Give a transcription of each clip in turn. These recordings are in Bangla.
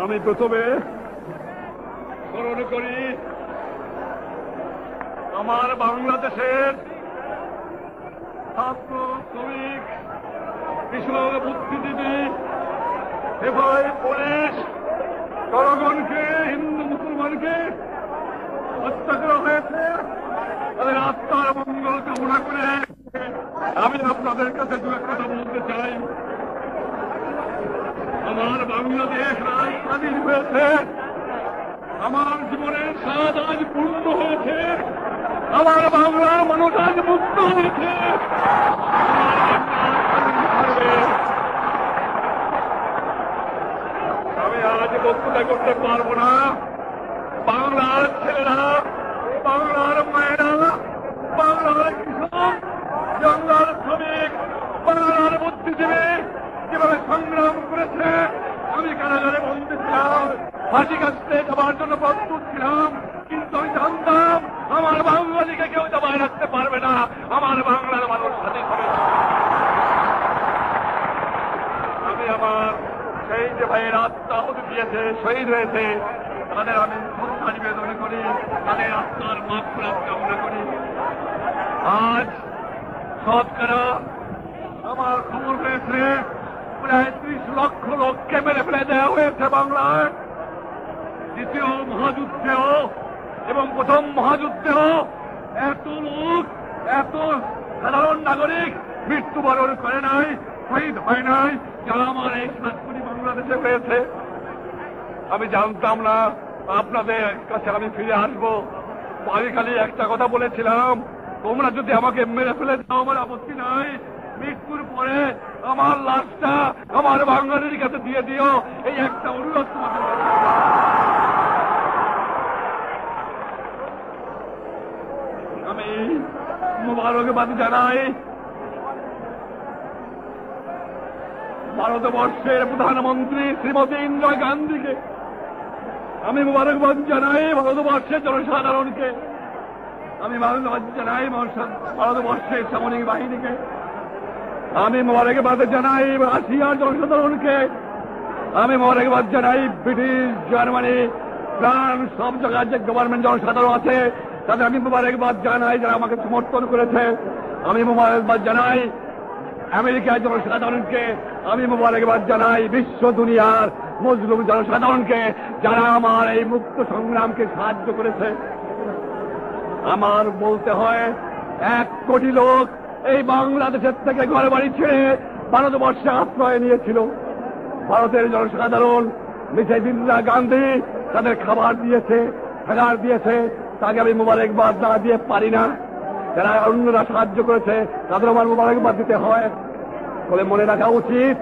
আমি প্রথমে স্মরণ করি আমার বাংলাদেশের ছাত্র, শ্রমিক, কৃষক, বুদ্ধিজীবী, সেবাই, পুলিশ, জনগণকে, হিন্দু মুসলমানকে হত্যা করা হয়েছে। তাদের আত্মার মঙ্গল কামনা করে আমি আপনাদের কাছে দু এক কথা বলতে চাই। আমার বাংলাদেশ আজ স্বাধীন হয়েছে, আমার জীবনের স্বাদ আজ পূর্ণ হয়েছে, আমার বাংলার মানুষ আজ মুক্ত হয়েছে। আমি আজ বক্তৃতা করতে পারবো না। বাংলার ছেলেরা, বাংলার মায়েরা, বাংলার কৃষক, বাংলার শ্রমিক, বাংলার বুদ্ধিজীবী যেভাবে সংগ্রাম করেছে, আমি কারাগারে বন্দী ছিলাম, ফাঁসি কাটতে যাবার জন্য প্রস্তুত ছিলাম, কিন্তু আমি জানতাম আমার বাঙালিকে কেউ দবায় রাখতে পারবে না। আমার বাংলার মানুষ স্বাধীন হবে। আমি আমার সেই যে ভাইয়ের আত্মা আহুতি দিয়েছে, শহীদ হয়েছে, তাদের আমি শ্রদ্ধা নিবেদন করি, তাদের আত্মার মাগফিরাত কামনা করি। আজ শতকরা আমার খবর হয়েছে প্রায় 30 লক্ষ লোককে মেরে ফেলে দেওয়া হয়েছে বাংলায়। দ্বিতীয় মহাযুদ্ধেও এবং প্রথম মহাযুদ্ধেও এত লোক, এত সাধারণ নাগরিক মৃত্যুবরণ করে নাই, শহীদ হয় নাই, যারা আমার এই 7 কোটি বাংলাদেশে হয়েছে। আমি জানতাম না আপনাদের কাছে আমি ফিরে আসবো। আমি খালি একটা কথা বলেছিলাম, তোমরা যদি আমাকে মেরে ফেলে দাও আমার আপত্তি নাই, মৃত্যুর পরে আমার লাশটা আমার বাঙালির কাছে দিয়ে দিও, এই একটা অনুরোধ তোমাদের। আমি মোবারকবাদ জানাই ভারতবর্ষের প্রধানমন্ত্রী শ্রীমতী ইন্দিরা গান্ধীকে, আমি মোবারকবাদ জানাই ভারতবর্ষের জনসাধারণকে, আমি মোবারকবাদ জানাই ভারতবর্ষের সামরিক বাহিনীকে, আমি মোবারকবাদ জানাই রাশিয়ার জনসাধারণকে, আমি মোবারকবাদ জানাই ব্রিটিশ, জার্মানি, ফ্রান্স, সব জায়গার যে গভর্নমেন্ট জনসাধারণ আছে তাদের আমি মোবারকবাদ জানাই, যারা আমাকে সমর্থন করেছে। আমি মোবারকবাদ জানাই আমেরিকার জনসাধারণকে, আমি মোবারকবাদ জানাই বিশ্ব দুনিয়ার মজলুম জনসাধারণকে, যারা আমার এই মুক্ত সংগ্রামকে সাহায্য করেছে। আমার বলতে হয় 1 কোটি লোক এই বাংলাদেশের থেকে ঘর বাড়ি ছেড়ে ভারতবর্ষে আশ্রয় নিয়েছিল। ভারতের জনসাধারণ মিসেস ইন্দিরা গান্ধী তাদের খাবার দিয়েছে, থাকার দিয়েছে, তাকে আমি মোবারকবাদ না দিয়ে পারি না। যারা অন্যরা সাহায্য করেছে তাদের আমার মোবারকবাদ দিতে হয়। তবে মনে রাখা উচিত,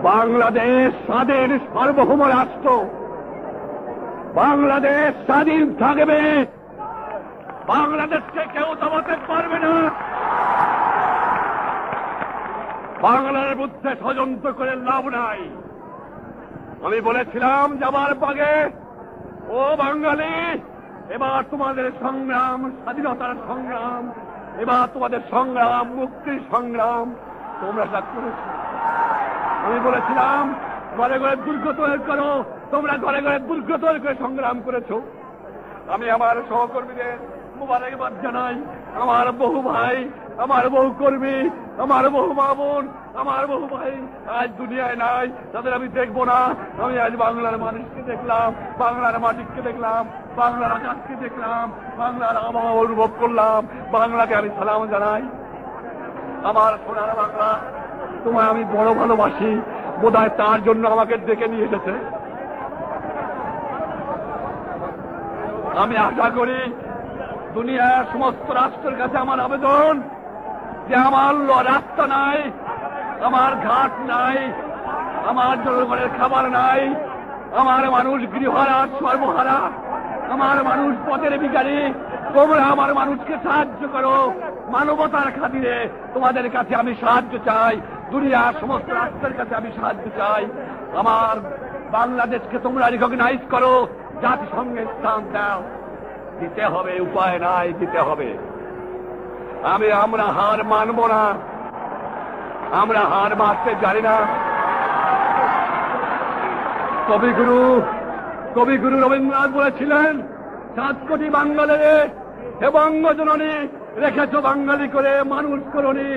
বাংলাদেশ স্বাধীন সার্বভৌম রাষ্ট্র, বাংলাদেশ স্বাধীন থাকবে, বাংলাদেশকে কেউ দমাতে পারবে না। বাংলার মধ্যে ষড়যন্ত্র করে লাভ নাই। আমি বলেছিলাম যাবার আগে, ও বাঙালি, এবার তোমাদের সংগ্রাম স্বাধীনতার সংগ্রাম, এবার তোমাদের সংগ্রাম মুক্তির সংগ্রাম, তোমরা তা করেছ। আমি বলেছিলাম ঘরে ঘরে দুর্গ তৈরি করো, তোমরা ঘরে ঘরে দুর্গ তৈরি করে সংগ্রাম করেছ। আমি আমার সহকর্মীদের মোবারকবাদ জানাই। আমার বহু ভাই, আমার বহু কর্মী, আমার বহু মা বোন, আমার বহু ভাই আজ দুনিয়ায় নাই, তাদের আমি দেখবো না। আমি আজ বাংলার মানুষকে দেখলাম, বাংলার মাটিকে দেখলাম, বাংলার আকাশকে দেখলাম, বাংলার আবহাওয়া অনুভব করলাম। বাংলাকে আমি সালাম জানাই। আমার সোনার বাংলা, তোমায় আমি বড় ভালোবাসি, বোধহয় তার জন্য আমাকে ডেকে নিয়ে এসেছে। আমি আশা করি দুনিয়ার সমস্ত রাষ্ট্রের কাছে আমার আবেদন যে আমার রাস্তা নাই, আমার ঘাট নাই, আমার জনগণের খাবার নাই, আমার মানুষ গৃহহারা, সর্বহারা, আমার মানুষ পথের ভিখারি। তোমরা আমার মানুষকে সাহায্য করো, মানবতার খাতিরে তোমাদের কাছে আমি সাহায্য চাই, দুনিয়ার সমস্ত রাষ্ট্রের কাছে আমি সাহায্য চাই। আমার বাংলাদেশকে তোমরা রিকগনাইজ করো, জাতিসংঘের স্থান দাও। দিতে হবে, উপায় নাই, দিতে হবে। আমরা হার মানব না, আমরা হার মানতে জানি না। কবিগুরু রবীন্দ্রনাথ বলেছিলেন, 7 কোটি বাঙালিরে হে বঙ্গজননী রেখেছ বাঙালি করে মানুষ করনি।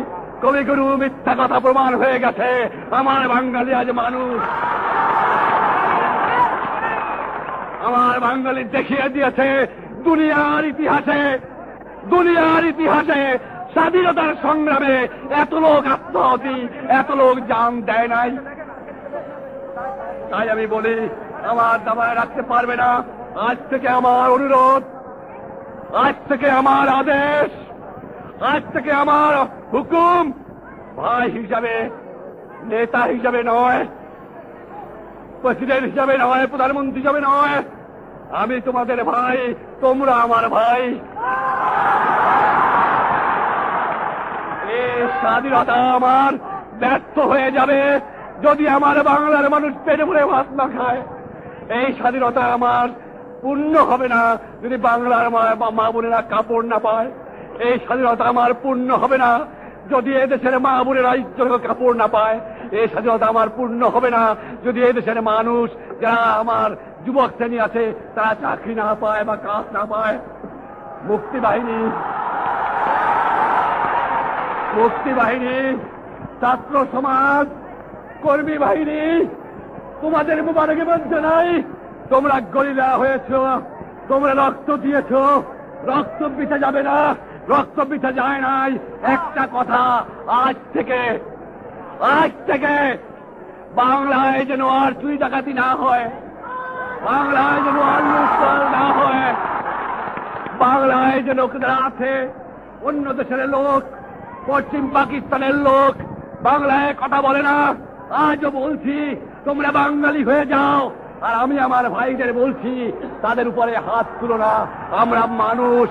কবিগুরু মিথ্যা কথা প্রমাণ হয়ে গেছে। আমার বাঙালি আজ মানুষ। আমার বাঙালি দেখিয়ে দিয়েছে দুনিয়ার ইতিহাসে স্বাধীনতার সংগ্রামে এত লোক আত্মাহুতি, এত লোক জান দেয় নাই। তাই আমি বলি, আমার দাবায় রাখতে পারবে না। আজ থেকে আমার অনুরোধ, আজ থেকে আমার আদেশ, আজ থেকে আমার হুকুম, ভাই হিসাবে, নেতা হিসাবে নয়, প্রেসিডেন্ট হিসাবে নয়, প্রধানমন্ত্রী হিসাবে নয়, আমি তোমাদের ভাই, তোমরা আমার ভাই। এই স্বাধীনতা আমার ব্যর্থ হয়ে যাবে যদি আমার বাংলার মানুষ পেটে ভরে ভাত না খায়। এই স্বাধীনতা আমার পূর্ণ হবে না যদি বাংলার মা বোনেরা কাপড় না পায়। এই স্বাধীনতা আমার পূর্ণ হবে না যদি এদেশের মা বোনেরা ইজ্জত কাপড় না পায়। এই স্বাধীনতা আমার পূর্ণ হবে না যদি এদেশের মানুষ, যারা আমার যুবক শ্রেণী আছে, তারা চাকরি না পায় বা কাজ না পায়। মুক্তি বাহিনী, ছাত্র সমাজ, কর্মী বাহিনী, তোমাদের মুবারকবাদ জানাই। তোমরা গরিলা হয়েছ, তোমরা রক্ত দিয়েছ, রক্ত বিছে যাবে না, রক্ত বিছে যায় নাই। একটা কথা, আজ থেকে বাংলায় যেন আর চুরি ডাকাতি না হয়, বাংলায় যেন আর লুটপাট না হয়, বাংলায় যেন যারা আছে অন্য দেশের লোক, পশ্চিম পাকিস্তানের লোক বাংলায় কথা বলে না। আজও বলছি, তোমরা বাঙালি হয়ে যাও। আর আমি আমার ভাইদের বলছি, তাদের উপরে হাত তুলো না। আমরা মানুষ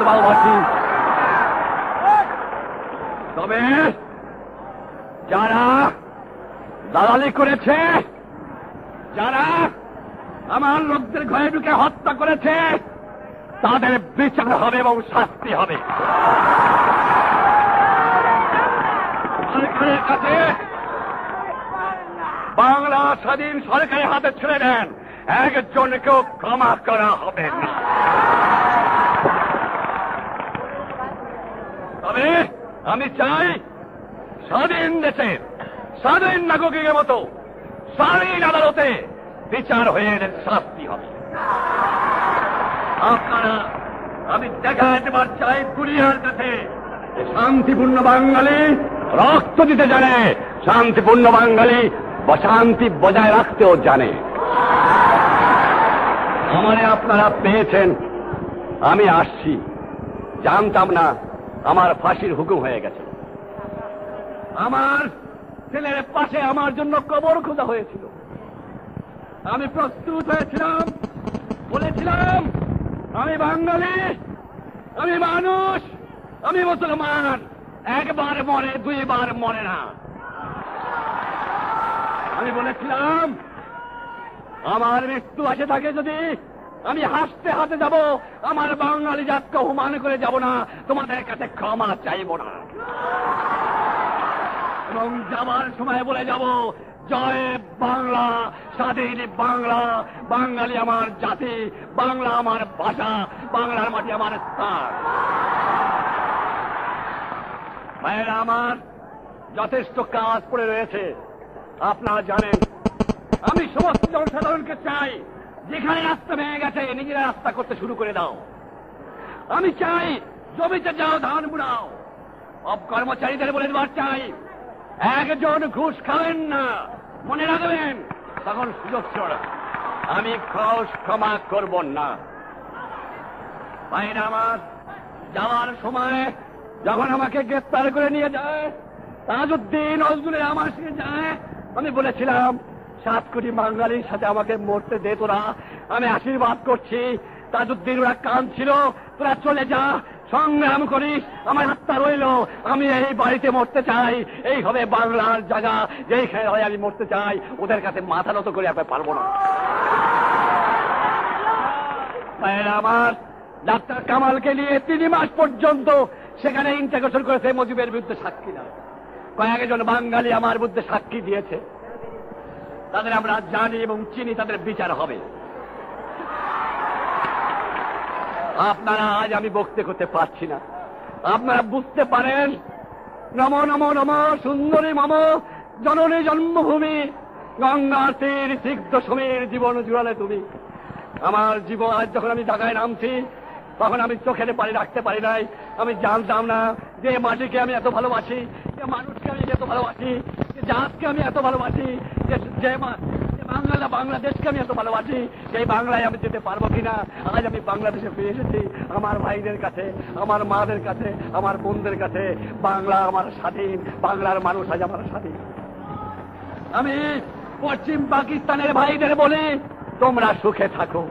ভালোবাসি। তবে যারা দালালি করেছে, যারা আমার লোকদের ঘরে ঢুকে হত্যা করেছে, তাদের বিচার হবে এবং শাস্তি হবে। সরকারের কাছে বাংলা স্বাধীন সরকারের হাতে ছেড়ে দেন, একজনকেও ক্ষমা করা হবে না। তবে আমি চাই স্বাধীন দেশে স্বাধীন নাগরিকের মতো স্বাধীন আদালতে বিচার হয়ে শাস্তি হবে। আপনারা, আমি দেখাতে চাই দুনিয়ার কাছে শান্তিপূর্ণ বাঙালি রক্ত দিতে জানে, শান্তিপূর্ণ বাঙালি শান্তি বজায় রাখতেও জানে। আমারে আপনারা পেয়েছেন, আমি আসছি, জানতাম না আমার ফাঁসির হুকুম হয়ে গেছে। আমার ছেলের পাশে আমার জন্য কবর খোঁজা হয়েছিল। আমি প্রস্তুত হয়েছিলাম, বলেছিলাম আমি বাঙালি, আমি মানুষ, আমি মুসলমান, একবার মরে, 2 বার মরে না। আমি বলেছিলাম আমার মৃত্যু আসে থাকে যদি আমি হাসতে হাতে যাব, আমার বাঙালি জাতকে অপমান করে যাব না, তোমাদের কাছে ক্ষমা চাইব না। এবং যাবার সময় বলে যাব, জয় বাংলা, স্বাধীন বাংলা, বাঙালি আমার জাতি, বাংলা আমার ভাষা, বাংলার মাটি আমার স্থান। ভাইয়েরা আমার, যথেষ্ট কাজ পড়ে রয়েছে। আপনারা জানেন, আমি সমস্ত জনসাধারণকে চাই, যেখানে রাস্তা ভেঙে গেছে নিজেরা রাস্তা করতে শুরু করে দাও। আমি চাই জমিতে যাও, ধান বুড়াও। কর্মচারীদের বলে দেওয়ার চাই, একজন ঘুষ খাবেন না, মনে রাখবেন, তখন সুযোগ ছড়া আমি ক্ষমা করব না। ভাইরা আমার, যাওয়ার সময় যখন আমাকে গ্রেফতার করে নিয়ে যায়, তাজউদ্দিন নজরুলের আমার সঙ্গে যায়, আমি বলেছিলাম 7 কোটি বাঙালির সাথে আমাকে মরতে দে তোরা, আমি আশীর্বাদ করছি। তাজউদ্দিন ওরা কাঁদছিল, তোরা চলে যা, সংগ্রাম করিস, আমার আত্মা রইল, আমি এই বাড়িতে মরতে চাই, এই হবে বাংলার জায়গা, যেইখানে হয় আমি মরতে চাই। ওদের কাছে মাথা নত করে আপনি পারবো না। আমার ডাক্তার কামালকে নিয়ে 3 মাস পর্যন্ত সেখানে ইন্টারোগেশন করেছে, মুজিবের বিরুদ্ধে সাক্ষী না। কয়েকজন বাঙালি আমার বিরুদ্ধে সাক্ষী দিয়েছে। তাদের আমরা জানি এবং চিনি, তাদের বিচার হবে। আপনারা আজ আমি বক্তৃতা করতে পারছি না, আপনারা বুঝতে পারেন। নম নম নম সুন্দরী মম জননী জন্মভূমি, গঙ্গার তীর সিদ্ধ সমীর জীবন জুড়ালে তুমি। আমার জীবন আজ যখন আমি ঢাকায় নামছি, তখন আমি চোখের পানি রাখতে পারি নাই। আমি জানতাম না যে মাটিকে আমি এত ভালোবাসি, যে মানুষকে আমি এত ভালোবাসি, যে জাতকে আমি এত ভালোবাসি, যে বাংলাদেশকে আমি এত ভালোবাসি, সেই বাংলায় আমি যেতে পারবো কিনা। আজ আমি বাংলাদেশে ফিরে এসেছি, আমার ভাইদের কাছে, আমার মাদের কাছে, আমার বোনদের কাছে। বাংলা আমার স্বাধীন, বাংলার মানুষ আজ আমার স্বাধীন। আমি পশ্চিম পাকিস্তানের ভাইদের বলি, তোমরা সুখে থাকো,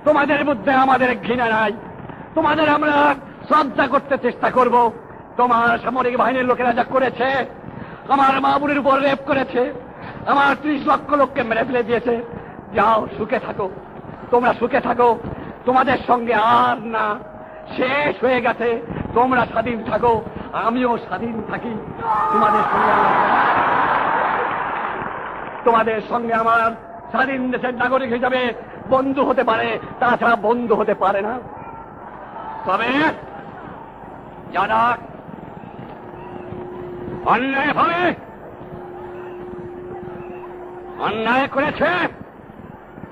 তোমাদের মধ্যে আমাদের ঘৃণা নাই, তোমাদের আমরা শ্রদ্ধা করতে চেষ্টা করব। তোমার সামরিক বাহিনীর লোকেরা যা করেছে, আমার মা বোনের উপর রেপ করেছে, আমার 30 লক্ষ লোককে মেরে ফেলে দিয়েছে। যাও, সুখে থাকো, তোমরা সুখে থাকো, তোমাদের সঙ্গে আর না, শেষ হয়ে গেছে। তোমরা স্বাধীন থাকো, আমিও স্বাধীন থাকি। তোমাদের সঙ্গে আমার স্বাধীন দেশের নাগরিক হিসাবে বন্ধু হতে পারে, তাছাড়া বন্ধু হতে পারে না। তবে যারা অন্যায় করেছে,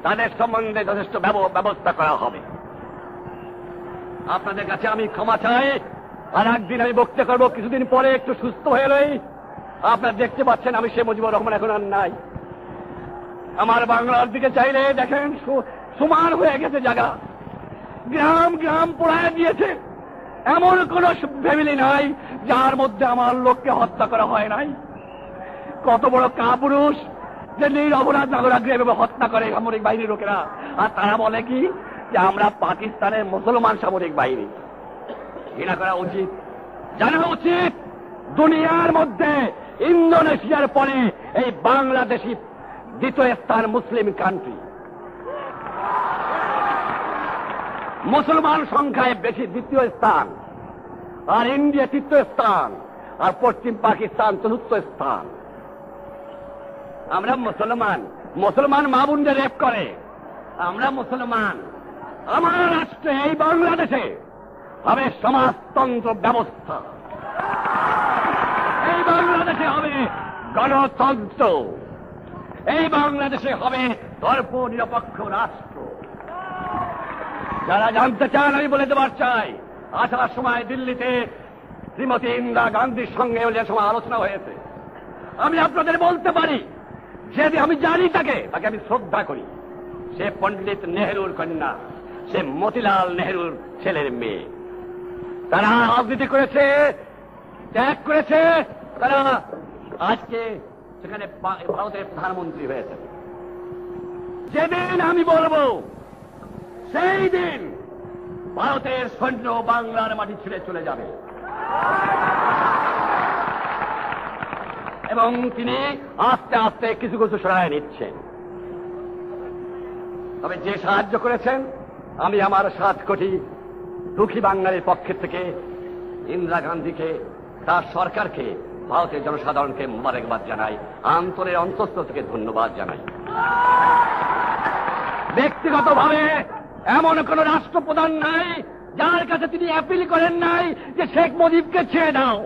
তাদের সম্বন্ধে যথেষ্ট ব্যবস্থা করা হবে। আপনাদের কাছে আমি ক্ষমা চাই। আর একদিন আমি বক্তৃতা করবো, কিছুদিন পরে একটু সুস্থ হয়ে রই। আপনারা দেখতে পাচ্ছেন আমি শেখ মুজিবুর রহমান এখন আর নাই। আমার বাংলার দিকে চাইলে দেখেন সমান হয়ে গেছে জায়গা, গ্রাম গ্রাম পোড়ায় দিয়েছে। এমন কোন ফ্যামিলি নাই যার মধ্যে আমার লোককে হত্যা করা হয় নাই। কত বড় কাপুরুষ যে নিরপরাধ নাগরিককে হত্যা করে সামরিক বাহিনীর লোকেরা, আর তারা বলে কি যে আমরা পাকিস্তানের মুসলমান সামরিক বাহিনী। ঘৃণা করা উচিত, জানা উচিত। দুনিয়ার মধ্যে ইন্দোনেশিয়ার পরে এই বাংলাদেশি দ্বিতীয় স্থান মুসলিম কান্ট্রি। মুসলমান সংখ্যায় বেশি দ্বিতীয় স্থান, আর ইন্ডিয়া তৃতীয় স্থান, আর পশ্চিম পাকিস্তান চতুর্থ স্থান। আমরা মুসলমান, মুসলমান মা বোনদের রেপ করে। আমরা মুসলমান। আমার রাষ্ট্রে এই বাংলাদেশে হবে সমাজতন্ত্র ব্যবস্থা, এই বাংলাদেশে হবে গণতন্ত্র, এই বাংলাদেশে হবে ধর্ম নিরপেক্ষ রাষ্ট্র। যারা জানতে চান আমি বলে দেবার চাই, আসার সময় দিল্লিতে শ্রীমতী ইন্দিরা গান্ধীর সঙ্গে যে সময় আলোচনা হয়েছে, আমি আপনাদের বলতে পারি যে আমি জানি তাকে আমি শ্রদ্ধা করি। সে পণ্ডিত নেহরুর কন্যা, সে মতিলাল নেহরুর ছেলের মেয়ে। তারা রাজনীতি করেছে, ত্যাগ করেছে, তারা আজকে সেখানে ভারতের প্রধানমন্ত্রী হয়েছে। যেদিন আমি বলবো সেই দিন ভারতের সৈন্য বাংলার মাটি ছেড়ে চলে যাবে, এবং তিনি আস্তে আস্তে কিছু কিছু সরায় নিচ্ছেন। তবে যে সাহায্য করেছেন, আমি আমার 7 কোটি দুঃখী বাঙালির পক্ষ থেকে ইন্দিরা গান্ধীকে, তার সরকারকে, ভারতের জনসাধারণকে মোবারকবাদ জানাই, অন্তরের অন্তঃস্থল থেকে ধন্যবাদ জানাই। ব্যক্তিগতভাবে এমন কোন রাষ্ট্রপ্রধান নাই যার কাছে তিনি অ্যাপিল করেন নাই যে শেখ মুজিবকে ছেড়ে দাও।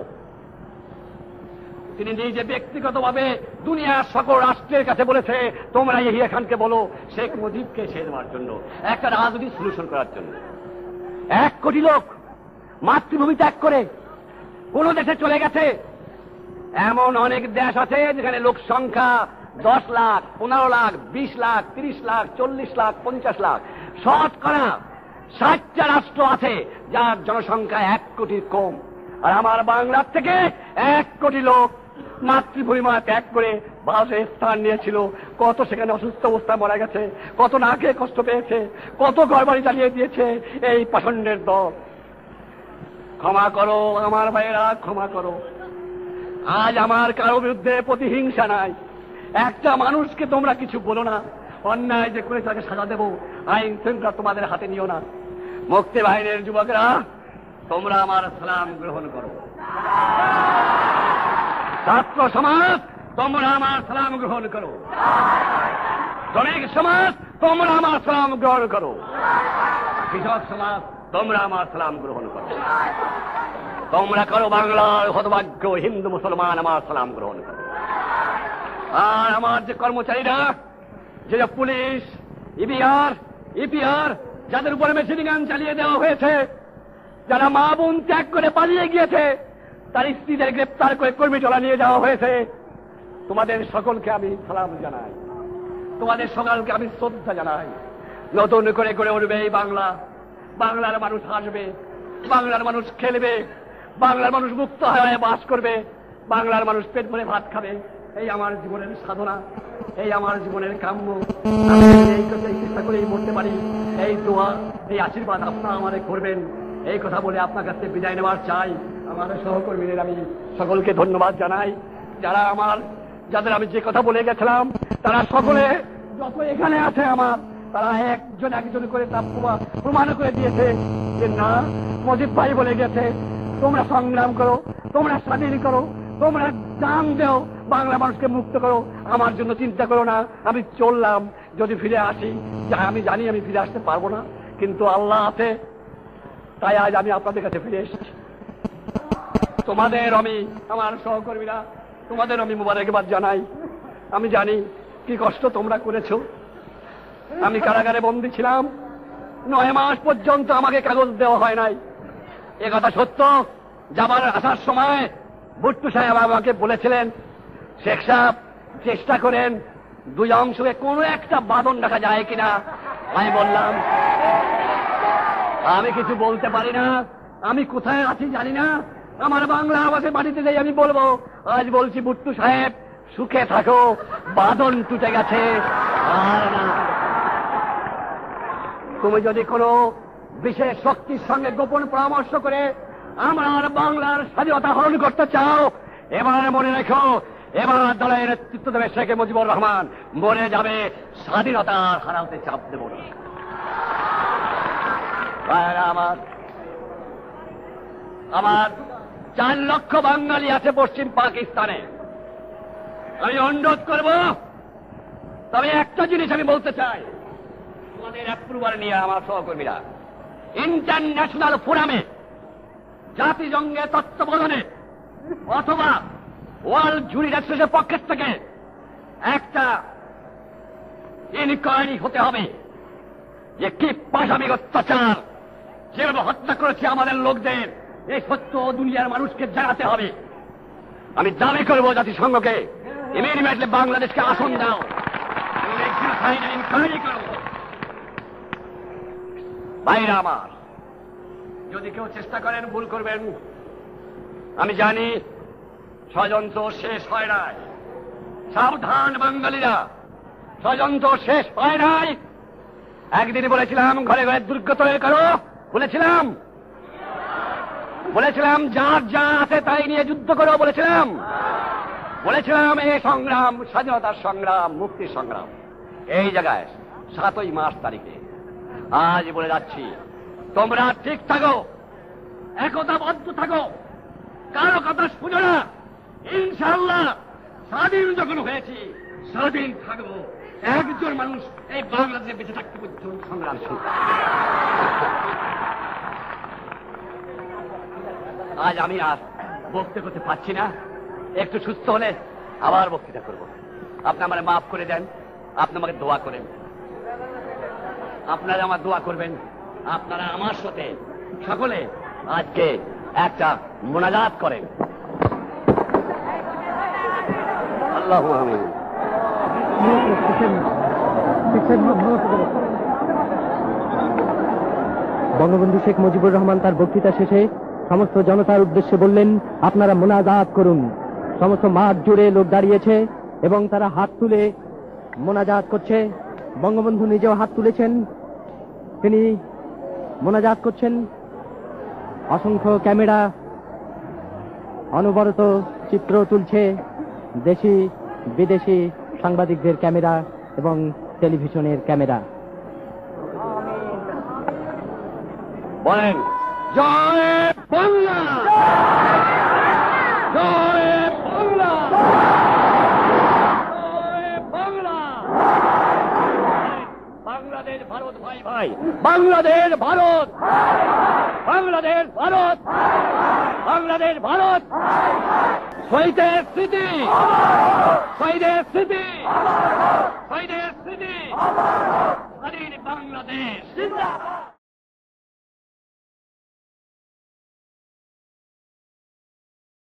তিনি নিজে ব্যক্তিগতভাবে দুনিয়ার সকল রাষ্ট্রের কাছে বলেছে, তোমরা ইয়াহিয়া খানকে বলো শেখ মুজিবকে ছেড়ে দেওয়ার জন্য, একটা রাজনৈতিক সলিউশন করার জন্য। 1 কোটি লোক মাতৃভূমি ত্যাগ করে কোন দেশে চলে গেছে। এমন অনেক দেশ আছে যেখানে লোক সংখ্যা 10 লাখ, 15 লাখ, 20 লাখ, 30 লাখ, 40 লাখ, 50 লাখ। শতকরা 60টা রাষ্ট্র আছে যার জনসংখ্যা 1 কোটির কম। আর আমার বাংলার থেকে 1 কোটি লোক মাতৃভূমি ত্যাগ করে ভারতের স্থান নিয়েছিল। কত সেখানে অসুস্থ অবস্থায় মারা গেছে, কত না খেয়ে কষ্ট পেয়েছে, কত ঘরবাড়ি জ্বালিয়ে দিয়েছে এই পাষণ্ডের দল। ক্ষমা করো আমার ভাইয়েরা, ক্ষমা করো। আজ আমার কারো বিরুদ্ধে প্রতিহিংসা নাই। একটা মানুষকে তোমরা কিছু বলো না, অন্যায় যে করে তাকে সাজা দেবো, আইন শৃঙ্খলা তোমাদের হাতে নিও না। মুক্তি বাহিনীর যুবকেরা, তোমরা আমার সালাম গ্রহণ করো। ছাত্র সমাজ, তোমরা আমার সালাম গ্রহণ করো। শ্রমিক সমাজ তোমরা আমার সালাম গ্রহণ করো। কৃষক সমাজ তোমরা আমার সালাম গ্রহণ করো। তোমরা করো বাংলার হতভাগ্য হিন্দু মুসলমান আমার সালাম গ্রহণ করো। আর আমার যে কর্মচারীরা, যে পুলিশ, ইপিআর যাদের উপরে মেশিন গান চালিয়ে দেওয়া হয়েছে, যারা মা বোন ত্যাগ করে পালিয়ে গিয়েছে, তার স্ত্রীদের গ্রেপ্তার করে কর্মীটোলা নিয়ে যাওয়া হয়েছে, তোমাদের সকলকে আমি সালাম জানাই, তোমাদের সকলকে আমি শ্রদ্ধা জানাই। নতুন করে গড়ে উঠবে এই বাংলা। বাংলার মানুষ হাসবে, বাংলার মানুষ খেলবে, বাংলার মানুষ মুক্ত হয়ে বাস করবে, বাংলার মানুষ পেট ভরে ভাত খাবে। এই আমার জীবনের সাধনা, এই আমার জীবনের কাম্য। এই চেষ্টা করেই বলতে পারি, এই দোয়া, এই আশীর্বাদ আপনারা আমাদের করবেন, এই কথা বলে আপনার কাছে বিদায় নেওয়ার চাই। আমার সহকর্মীদের আমি সকলকে ধন্যবাদ জানাই। যাদের আমি যে কথা বলে গেছিলাম, তারা সকলে যত এখানে আছে আমার, তারা একজন একজন করে তা প্রমাণ করে দিয়েছে যে না, মজিদ ভাই বলে গেছে, তোমরা সংগ্রাম করো, তোমরা স্বাধীন করো, তোমরা জান দেও, বাংলা মানুষকে মুক্ত করো, আমার জন্য চিন্তা করো না। আমি চললাম, যদি ফিরে আসি, আমি জানি আমি ফিরে আসতে পারবো না, কিন্তু আল্লাহ আছে, তাই আজ আমি আপনাদের কাছে ফিরে এসেছি। তোমাদের আমি, আমার সহকর্মীরা, তোমাদের আমি মুবারকবাদ জানাই। আমি জানি কি কষ্ট তোমরা করেছো। আমি কারাগারে বন্দী ছিলাম, 9 মাস পর্যন্ত আমাকে কাগজ দেওয়া হয় নাই। এ কথা সত্য। যাবার আসার সময় ভুট্টু সাহেব আমাকে বলেছিলেন, শেখ সাহেব চেষ্টা করেন 2 অংশকে কোনো একটা বাঁধন রাখা যায় কিনা। আমি বললাম আমি কিছু বলতে পারি না, আমি কোথায় আছি জানি না, আমার বাংলা আবাসে বাড়িতে যাই আমি বলবো। আজ বলছি ভুট্টু সাহেব সুখে থাকো, বাঁধন টুটে গেছে। আর না, তুমি যদি কোনো বিশেষ শক্তির সঙ্গে গোপন পরামর্শ করে আমার বাংলার স্বাধীনতা হরণ করতে চাও, এবার মনে রেখো, এবার দলের নেতৃত্ব দেবে শেখ মুজিবুর রহমান, মরে যাবে স্বাধীনতা হারাতে চাপ দেব না। আমার 4 লক্ষ বাঙালি আছে পশ্চিম পাকিস্তানে। আমি অনুরোধ করব, তবে একটা জিনিস আমি বলতে চাই, তোমাদের অ্যাপ্রুভাল নিয়ে আমার সহকর্মীরা ইন্টারন্যাশনাল ফোরামে, জাতিসংঘের তত্ত্বাবধানে অথবা ওয়ার্ল্ড জুরি অ্যাসোসিয়েশনের পক্ষের থেকে একটা ইনকোয়ারি হতে হবে যে কি পাশামিক অত্যাচার, যেভাবে হত্যা করেছে আমাদের লোকদের, এই সত্য দুনিয়ার মানুষকে জানাতে হবে। আমি দাবি করব জাতিসংঘকে ইমিডিয়েটলি বাংলাদেশকে আসন দাও, ইনকোয়ারি করো। ভাইরা আমার, যদি কেউ চেষ্টা করেন ভুল করবেন। আমি জানি ষড়যন্ত্র শেষ হয় নাই। সাবধান বাঙালিরা, ষড়যন্ত্র শেষ হয় নাই। একদিন বলেছিলাম ঘরে ঘরে দুর্গ তৈরি করো, বলেছিলাম যার যা আছে তাই নিয়ে যুদ্ধ করো, বলেছিলাম এই সংগ্রাম স্বাধীনতার সংগ্রাম, মুক্তির সংগ্রাম। এই জায়গায় 7ই মার্চ তারিখে আজ বলে যাচ্ছি, তোমরা ঠিক থাকো, একতাবদ্ধ থাকো, কারো কথা শুনো না। ইনশাআল্লাহ স্বাধীন যখন হয়েছি, স্বাধীন থাকবো। একজন মানুষ এই বাংলাদেশে বেঁচে থাকতে পর্যন্ত সংগ্রাম শুরু। আজ আমি আর বক্তৃতা করতে পারছি না, একটু সুস্থ হলে আবার বক্তৃতা করব। আপনি আমার মাফ করে দেন, আপনি আমাকে দোয়া করেন, আপনারা আমার দোয়া করবেন। আপনারা আমার সাথে সকলে আজকে একটা মোনাজাত করেন। আল্লাহু আমিন। বঙ্গবন্ধু শেখ মুজিবুর রহমান তার বক্তৃতা শেষে সমস্ত জনতার উদ্দেশ্যে বললেন, আপনারা মোনাজাত করুন। সমস্ত মাঠ জুড়ে লোক দাঁড়িয়েছে এবং তারা হাত তুলে মোনাজাত করছে। বঙ্গবন্ধু নিজেও হাত তুলেছেন, তিনি মোনাজাত করছেন। অসংখ্য ক্যামেরা অনবরত চিত্র তুলছে, দেশি বিদেশি সাংবাদিকদের ক্যামেরা এবং টেলিভিশনের ক্যামেরা। বলেন জয় বাংলা, জয় বাংলা। বাংলাদেশ ভারত ভাই ভাই, বাংলাদেশ ভারত, বাংলাদেশ ভারত, বাংলাদেশ ভারত, শহীদের স্মৃতি, শহীদের স্মৃতি, শহীদের স্মৃতি, স্বাধীন বাংলাদেশ জিন্দাবাদ।